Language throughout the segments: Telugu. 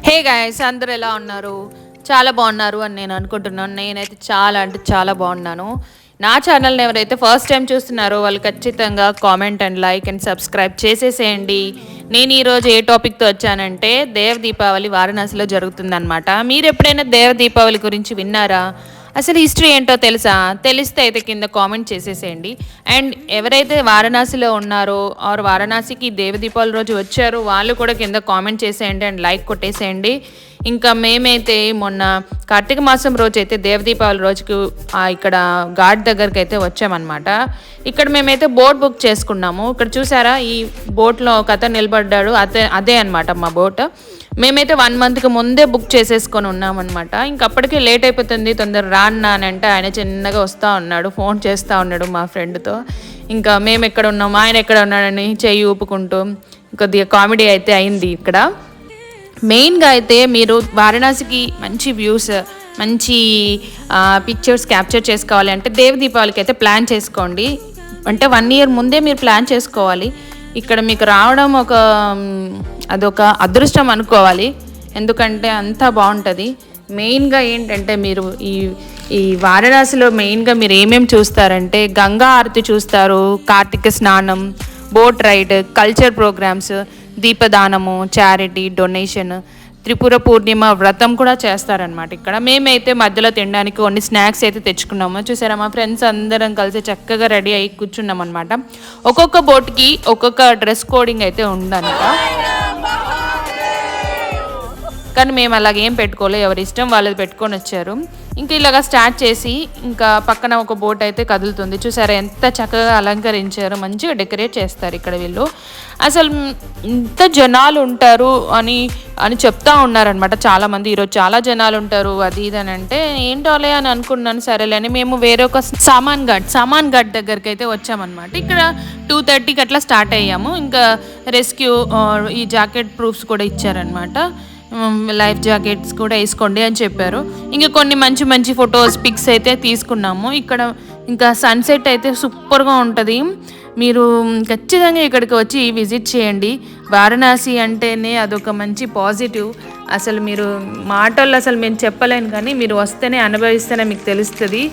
హే గైస్, అందరూ ఎలా ఉన్నారు? చాలా బాగున్నారు అని నేను అనుకుంటున్నాను. నేనైతే చాలా అంటే చాలా బాగున్నాను. నా ఛానల్ని ఎవరైతే ఫస్ట్ టైం చూస్తున్నారో వాళ్ళు ఖచ్చితంగా comment and like and subscribe చేసేసేయండి. నేను ఈరోజు ఏ టాపిక్తో వచ్చానంటే దేవ దీపావళి వారణాసిలో జరుగుతుందన్నమాట. మీరు ఎప్పుడైనా దేవ దీపావళి గురించి విన్నారా? అసలు హిస్టరీ ఏంటో తెలుసా? తెలిస్తే అయితే కింద కామెంట్ చేసేసేయండి. అండ్ ఎవరైతే వారణాసిలో ఉన్నారో ఆర్ వారణాసికి దేవ దీపావళి రోజు వచ్చారో వాళ్ళు కూడా కింద కామెంట్ చేసేయండి అండ్ లైక్ కొట్టేసేయండి. ఇంకా మేమైతే మొన్న కార్తీక మాసం రోజు అయితే దేవ దీపావళి రోజుకు ఇక్కడ ఘాట్ దగ్గరికి అయితే వచ్చామన్నమాట. ఇక్కడ మేమైతే బోట్ బుక్ చేసుకున్నాము. ఇక్కడ చూసారా, ఈ బోట్లో ఒక అతను నిలబడ్డాడు, అదే అనమాట మా బోట్. మేమైతే 1 monthకి ముందే బుక్ చేసేసుకొని ఉన్నామన్నమాట. ఇంకప్పటికే లేట్ అయిపోతుంది, తొందర రాన్నా అని అంటే ఆయన చిన్నగా వస్తూ ఉన్నాడు, ఫోన్ చేస్తూ ఉన్నాడు మా ఫ్రెండ్తో. ఇంకా మేము ఎక్కడ ఉన్నాము, ఆయన ఎక్కడ ఉన్నాడని చెయ్యి ఊపుకుంటూ కొద్దిగా కామెడీ అయితే అయింది ఇక్కడ. మెయిన్గా అయితే మీరు వారణాసికి మంచి వ్యూస్, మంచి పిక్చర్స్ క్యాప్చర్ చేసుకోవాలి అంటే దేవ దీపావళికి అయితే ప్లాన్ చేసుకోండి. అంటే 1 year ముందే మీరు ప్లాన్ చేసుకోవాలి. ఇక్కడ మీకు రావడం అదొక అదృష్టం అనుకోవాలి, ఎందుకంటే అంతా బాగుంటుంది. మెయిన్గా ఏంటంటే మీరు ఈ వారణాసిలో మెయిన్గా మీరు ఏమేమి చూస్తారంటే గంగా హారతి చూస్తారు, కార్తీక స్నానం, బోట్ రైడ్, కల్చర్ ప్రోగ్రామ్స్, దీపదానము, చారిటీ, డొనేషన్, త్రిపుర పూర్ణిమ వ్రతం కూడా చేస్తారనమాట. ఇక్కడ మేమైతే మధ్యలో తినడానికి కొన్ని స్నాక్స్ అయితే తెచ్చుకున్నాము. చూసారా, మా ఫ్రెండ్స్ అందరం కలిసి చక్కగా రెడీ అయ్యి కూర్చున్నాం అనమాట. ఒక్కొక్క బోట్కి ఒక్కొక్క డ్రెస్ కోడింగ్ అయితే ఉందన్నమాట. కానీ మేము అలాగేం పెట్టుకోలేదు, ఎవరి ఇష్టం వాళ్ళది పెట్టుకొని వచ్చారు. ఇంకా ఇలాగా స్టార్ట్ చేసి ఇంకా పక్కన ఒక బోట్ అయితే కదులుతుంది. చూసారా ఎంత చక్కగా అలంకరించారు, మంచిగా డెకరేట్ చేస్తారు ఇక్కడ వీళ్ళు. అసలు ఇంత జనాలు ఉంటారు అని చెప్తా ఉన్నారనమాట చాలామంది. ఈరోజు చాలా జనాలు ఉంటారు అది ఇది అని అంటే ఏంటోలే అని అనుకున్నాను. సరేలే అని మేము వేరే ఒక సామాన్ ఘాట్ దగ్గరికి అయితే వచ్చామన్నమాట. ఇక్కడ 2:30కి అట్లా స్టార్ట్ అయ్యాము. ఇంకా రెస్క్యూ ఈ జాకెట్ ప్రూఫ్స్ కూడా ఇచ్చారనమాట. లైఫ్ జాకెట్స్ కూడా వేసుకోండి అని చెప్పారు. ఇంకా కొన్ని మంచి మంచి ఫొటోస్, పిక్స్ అయితే తీసుకున్నాము. ఇక్కడ ఇంకా సన్సెట్ అయితే సూపర్గా ఉంటుంది. మీరు ఖచ్చితంగా ఇక్కడికి వచ్చి విజిట్ చేయండి. వారణాసి అంటేనే అదొక మంచి పాజిటివ్. అసలు మీరు మాటల్లో అసలు మేము చెప్పలేను, కానీ మీరు వస్తేనే అనుభవిస్తేనే మీకు తెలుస్తుంది.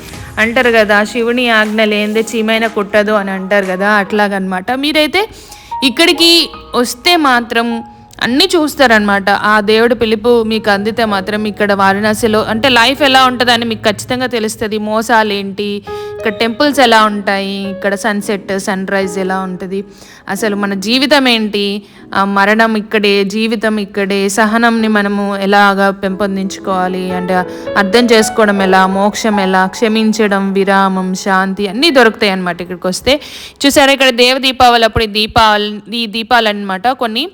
అంటారు కదా, శివుని ఆజ్ఞ లేనిదే చీమైనా కుట్టదు అని అంటారు కదా, అట్లాగనమాట. మీరైతే ఇక్కడికి వస్తే మాత్రం అన్నీ చూస్తారనమాట. ఆ దేవుడి పిలుపు మీకు అందితే మాత్రం ఇక్కడ వారణాసిలో అంటే లైఫ్ ఎలా ఉంటుందని మీకు ఖచ్చితంగా తెలుస్తుంది. మోసాలు ఏంటి, ఇక్కడ టెంపుల్స్ ఎలా ఉంటాయి, ఇక్కడ సన్సెట్, సన్ రైజ్ ఎలా ఉంటుంది, అసలు మన జీవితం ఏంటి, మరణం ఇక్కడే, జీవితం ఇక్కడే, సహనంని మనము ఎలాగా పెంపొందించుకోవాలి అంటే అర్థం చేసుకోవడం ఎలా, మోక్షం ఎలా, క్షమించడం, విరామం, శాంతి అన్నీ దొరుకుతాయి అన్నమాట ఇక్కడికి వస్తే. చూసారా, ఇక్కడ దేవ దీపావళి అప్పుడు ఈ దీపాలు అనమాట కొన్ని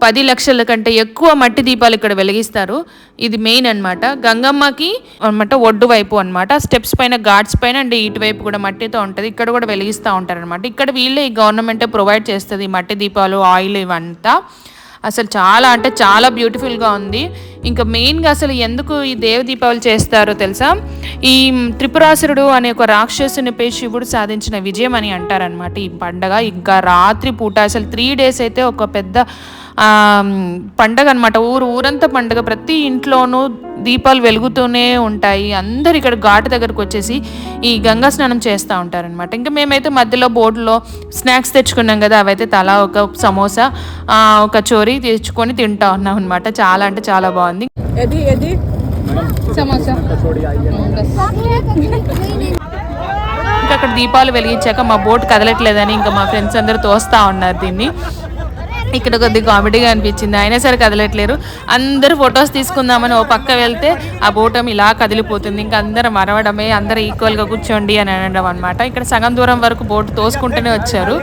10 లక్షల కంటే ఎక్కువ మట్టి దీపాలు ఇక్కడ వెలిగిస్తారు. ఇది మెయిన్ అనమాట. గంగమ్మకి అనమాట ఒడ్డు వైపు అనమాట, స్టెప్స్ పైన, ఘాట్స్ పైన అండ్ ఇటువైపు కూడా మట్టితో ఉంటుంది. ఇక్కడ కూడా వెలిగిస్తూ ఉంటారనమాట. ఇక్కడ వీళ్ళే, ఈ గవర్నమెంటే ప్రొవైడ్ చేస్తుంది మట్టి దీపాలు, ఆయిల్ ఇవంతా. అసలు చాలా అంటే చాలా బ్యూటిఫుల్గా ఉంది. ఇంకా మెయిన్గా అసలు ఎందుకు ఈ దేవ దీపావళి చేస్తారో తెలుసా? ఈ త్రిపురాసురుడు అనే ఒక రాక్షసునిపై శివుడు సాధించిన విజయం అని అంటారనమాట ఈ పండగ. ఇంకా రాత్రి పూట అసలు 3 days అయితే ఒక పెద్ద పండగ అనమాట. ఊరంతా పండగ, ప్రతి ఇంట్లోనూ దీపాలు వెలుగుతూనే ఉంటాయి. అందరు ఇక్కడ ఘాట్ దగ్గరకు వచ్చేసి ఈ గంగా స్నానం చేస్తూ ఉంటారనమాట. ఇంకా మేమైతే మధ్యలో బోర్డులో స్నాక్స్ తెచ్చుకున్నాం కదా, అవైతే తలా ఒక సమోసా, ఒక చోరీ తెచ్చుకొని తింటా ఉన్నాం అనమాట. చాలా అంటే చాలా బాగుంది. ఇంకా అక్కడ దీపాలు వెలిగించాక మా బోట్ కదలట్లేదని ఇంకా మా ఫ్రెండ్స్ అందరూ తోస్తూ ఉన్నారు దీన్ని. ఇక్కడ కొద్దిగా కామెడీగా అనిపించింది, అయినా సరే కదలట్లేరు. అందరూ ఫొటోస్ తీసుకుందామని ఓ పక్క వెళ్తే ఆ బోటం ఇలా కదిలిపోతుంది. ఇంకా అందరూ మరవడమే, అందరూ ఈక్వల్గా కూర్చోండి అని అనడం అనమాట. ఇక్కడ సగం దూరం వరకు బోట్ తోసుకుంటూనే వచ్చారు.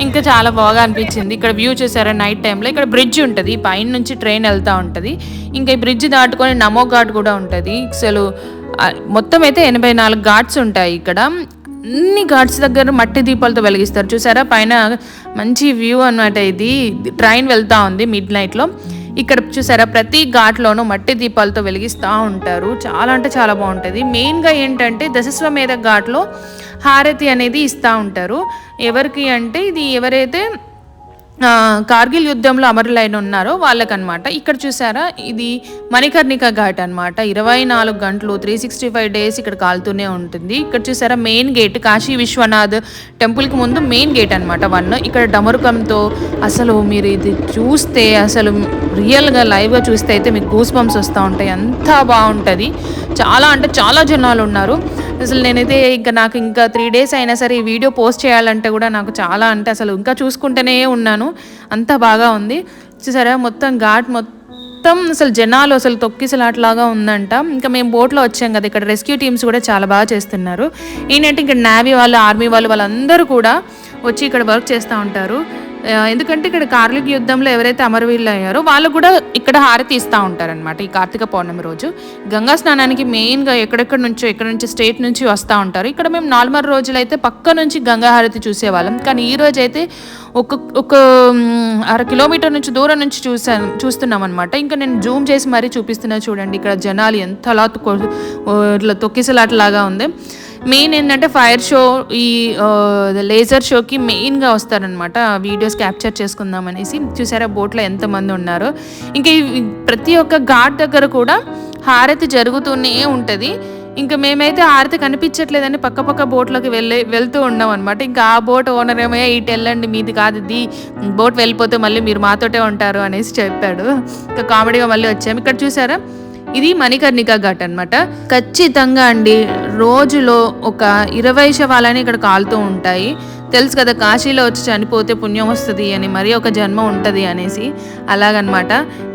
ఇంకా చాలా బాగా అనిపించింది. ఇక్కడ వ్యూ చూసారా నైట్ టైంలో. ఇక్కడ బ్రిడ్జ్ ఉంటుంది, పైన నుంచి ట్రైన్ వెళ్తూ ఉంటుంది. ఇంకా ఈ బ్రిడ్జ్ దాటుకొని నమో ఘాట్ కూడా ఉంటుంది. అసలు మొత్తం అయితే 84 ఘాట్స్ ఉంటాయి ఇక్కడ. అన్ని ఘాట్స్ దగ్గర మట్టి దీపాలతో వెలిగిస్తారు. చూసారా, పైన మంచి వ్యూ అనమాట. ఇది ట్రైన్ వెళ్తూ ఉంది మిడ్ నైట్లో. ఇక్కడ చూసారా, ప్రతి ఘాట్లోనూ మట్టి దీపాలతో వెలిగిస్తూ ఉంటారు. చాలా అంటే చాలా బాగుంటుంది. మెయిన్గా ఏంటంటే దశస్వమేధ ఘాట్లో హారతి అనేది ఇస్తూ ఉంటారు. ఎవరికి అంటే ఇది ఎవరైతే కార్గిల్ యుద్ధంలో అమరులైన ఉన్నారో వాళ్ళకనమాట. ఇక్కడ చూసారా, ఇది మణికర్ణిక ఘాట్ అనమాట. 24 గంటలు 365 డేస్ ఇక్కడ కాలుతూనే ఉంటుంది. ఇక్కడ చూసారా మెయిన్ గేట్, కాశీ విశ్వనాథ్ టెంపుల్కి ముందు మెయిన్ గేట్ అనమాట 1. ఇక్కడ డమరుకంతో అసలు మీరు ఇది చూస్తే, అసలు రియల్గా లైవ్గా చూస్తే అయితే మీకు గూస్ బంప్స్ వస్తూ ఉంటాయి. అంత బాగుంటుంది. చాలా అంటే చాలా జనాలు ఉన్నారు. అసలు నేనైతే నాకు ఇంకా 3 డేస్ అయినా సరే ఈ వీడియో పోస్ట్ చేయాలంటే కూడా నాకు చాలా అంటే అసలు ఇంకా చూసుకుంటూనే ఉన్నాను. అంత బాగా ఉంది. చూసారా మొత్తం ఘాట్ మొత్తం అసలు జనాలు అసలు తొక్కిసలాట్లాగా ఉందంట. ఇంకా మేము బోట్లో వచ్చాం కదా, ఇక్కడ రెస్క్యూ టీమ్స్ కూడా చాలా బాగా చేస్తున్నారు. ఏంటంటే ఇక్కడ నేవీ వాళ్ళు, ఆర్మీ వాళ్ళు, వాళ్ళందరూ కూడా వచ్చి ఇక్కడ వర్క్ చేస్తూ ఉంటారు. ఎందుకంటే ఇక్కడ కార్గిల్ యుద్ధంలో ఎవరైతే అమరవీరులు అయ్యారో వాళ్ళు కూడా ఇక్కడ హారతి ఇస్తూ ఉంటారనమాట. ఈ కార్తీక పౌర్ణమి రోజు గంగా స్నానానికి మెయిన్గా ఎక్కడెక్కడ నుంచి స్టేట్ నుంచి వస్తూ ఉంటారు. ఇక్కడ మేము నార్మల్ రోజులైతే పక్క నుంచి గంగా హారతి చూసేవాళ్ళం. కానీ ఈ రోజు అయితే ఒక 1/2 కిలోమీటర్ నుంచి దూరం నుంచి చూస్తున్నాం అనమాట. ఇంకా నేను జూమ్ చేసి మరీ చూపిస్తున్నా చూడండి. ఇక్కడ జనాలు ఎంతలా ఇట్లా తొక్కిసలాటలాగా ఉంది. మెయిన్ ఏంటంటే ఫైర్ షో, ఈ లేజర్ షోకి మెయిన్గా వస్తారనమాట. వీడియోస్ క్యాప్చర్ చేసుకుందాం అనేసి. చూసారా బోట్లో ఎంతమంది ఉన్నారో. ఇంకా ప్రతి ఒక్క ఘాట్ దగ్గర కూడా హారతి జరుగుతూనే ఉంటుంది. ఇంకా మేమైతే హారతి కనిపించట్లేదని పక్క బోట్లోకి వెళ్తూ ఉన్నాం అనమాట. ఇంకా ఆ బోట్ ఓనర్ ఏమో ఇటు వెళ్ళండి, మీది కాదు ఇది, బోట్ వెళ్ళిపోతే మళ్ళీ మీరు మాతోటే ఉంటారు అనేసి చెప్పాడు. ఇంకా కామెడీగా మళ్ళీ వచ్చాము. ఇక్కడ చూసారా ఇది మణికర్ణిక ఘాట్ అనమాట. ఖచ్చితంగా అండి రోజులో ఒక 20 శవాలని ఇక్కడ కాలుతూ ఉంటాయి. తెలుసు కదా, కాశీలో వచ్చి చనిపోతే పుణ్యం వస్తుంది అని, మరి ఒక జన్మ ఉంటుంది అనేసి. అలాగనమాట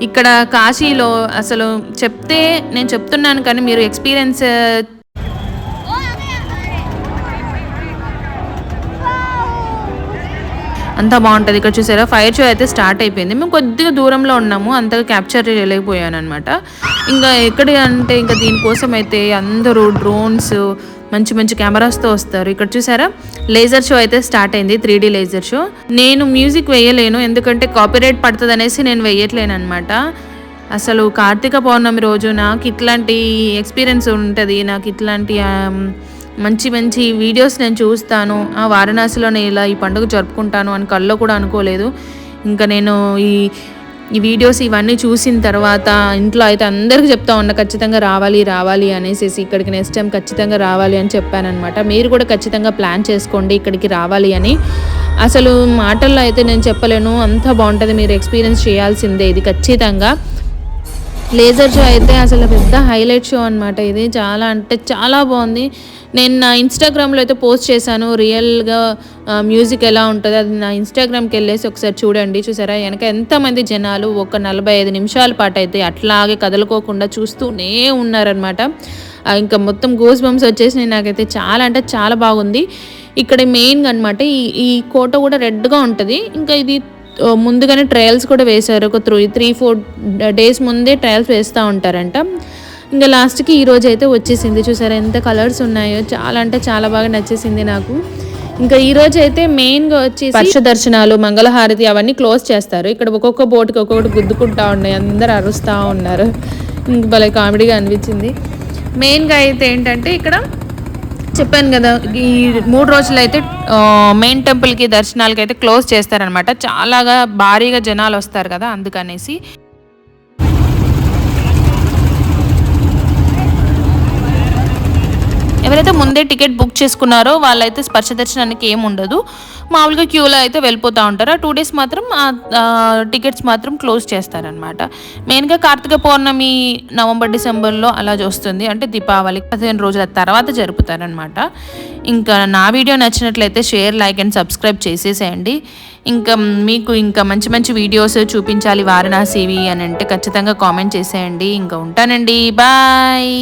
ఇక్కడ కాశీలో అసలు చెప్తే నేను చెప్తున్నాను కానీ మీరు ఎక్స్పీరియన్స్ అంతా బాగుంటుంది. ఇక్కడ చూసారా ఫైర్ షో అయితే స్టార్ట్ అయిపోయింది. మేము కొద్దిగా దూరంలో ఉన్నాము, అంతగా క్యాప్చర్ చేయలేకపోయాను అనమాట. ఇంకా ఎక్కడ అంటే ఇంకా దీనికోసం అయితే అందరూ డ్రోన్స్, మంచి కెమెరాస్తో వస్తారు. ఇక్కడ చూసారా లేజర్ షో అయితే స్టార్ట్ అయింది, 3D లేజర్ షో. నేను మ్యూజిక్ వేయలేను ఎందుకంటే కాపీరైట్ పడుతుంది అనేసి నేను వేయట్లేను అనమాట. అసలు కార్తీక పౌర్ణమి రోజు నాకు ఇట్లాంటి ఎక్స్పీరియన్స్ ఉంటుంది, నాకు ఇట్లాంటి మంచి వీడియోస్ నేను చూస్తాను. వారణాసిలోనే ఇలా ఈ పండుగ జరుపుకుంటాను అని కల్లో కూడా అనుకోలేదు. ఇంకా నేను ఈ వీడియోస్ ఇవన్నీ చూసిన తర్వాత ఇంట్లో అయితే అందరికీ చెప్తా ఉన్నా ఖచ్చితంగా రావాలి అనేసి. ఇక్కడికి నెక్స్ట్ టైం ఖచ్చితంగా రావాలి అని చెప్పానమాట. మీరు కూడా ఖచ్చితంగా ప్లాన్ చేసుకోండి ఇక్కడికి రావాలి అని. అసలు మాటల్లో అయితే నేను చెప్పలేను, అంత బాగుంటుంది, మీరు ఎక్స్పీరియన్స్ చేయాల్సిందే ఇది ఖచ్చితంగా. లేజర్ షో అయితే అసలు పెద్ద హైలైట్ షో అనమాట. ఇది చాలా అంటే చాలా బాగుంది. నేను నా ఇన్స్టాగ్రామ్లో అయితే పోస్ట్ చేశాను రియల్గా మ్యూజిక్ ఎలా ఉంటుందో. అది నా ఇన్స్టాగ్రామ్కి వెళ్ళేసి ఒకసారి చూడండి. చూసారా వెనక ఎంతమంది జనాలు ఒక 45 నిమిషాల పాటు అయితే అట్లాగే కదలుకోకుండా చూస్తూనే ఉన్నారనమాట. ఇంకా మొత్తం గూస్ బంప్స్ వచ్చేసి నాకైతే చాలా అంటే చాలా బాగుంది. ఇక్కడ మెయిన్గా అనమాట ఈ కోట కూడా రెడ్గా ఉంటుంది. ఇంకా ఇది ముందుగానే ట్రయల్స్ కూడా వేశారు, ఒక 3-4 డేస్ ముందే ట్రయల్స్ వేస్తూ ఉంటారంట. ఇంకా లాస్ట్కి ఈరోజు అయితే వచ్చేసింది. చూసారా ఎంత కలర్స్ ఉన్నాయో, చాలా అంటే చాలా బాగా నచ్చేసింది నాకు. ఇంకా ఈరోజు అయితే మెయిన్గా వచ్చి పక్ష దర్శనాలు, మంగళహారతి అవన్నీ క్లోజ్ చేస్తారు. ఇక్కడ ఒక్కొక్క బోట్కి ఒక్కొక్కటి గుద్దుకుంటా ఉన్నాయి, అందరు అరుస్తూ ఉన్నారు. ఇంక భలే కామెడీగా అనిపించింది. మెయిన్గా అయితే ఏంటంటే ఇక్కడ చెప్పాను కదా, ఈ 3 రోజులు అయితే మెయిన్ టెంపుల్కి దర్శనాలకి అయితే క్లోజ్ చేస్తారనమాట. చాలాగా భారీగా జనాలు వస్తారు కదా అందుకనేసి. ఎవరైతే ముందే టికెట్ బుక్ చేసుకున్నారో వాళ్ళైతే స్పర్శ దర్శనానికి ఏమి ఉండదు, మామూలుగా క్యూలో అయితే వెళ్ళిపోతూ ఉంటారు. 2 డేస్ మాత్రం టికెట్స్ మాత్రం క్లోజ్ చేస్తారనమాట. మెయిన్గా కార్తీక పౌర్ణమి నవంబర్ డిసెంబర్లో అలా వస్తుంది, అంటే దీపావళి 15 రోజుల తర్వాత జరుపుతారనమాట. ఇంకా నా వీడియో నచ్చినట్లయితే షేర్, లైక్ అండ్ సబ్స్క్రైబ్ చేసేసేయండి. ఇంకా మీకు ఇంకా మంచి వీడియోస్ చూపించాలి వారణాసివి అని అంటే ఖచ్చితంగా కామెంట్ చేసేయండి. ఇంకా ఉంటానండి, బాయ్.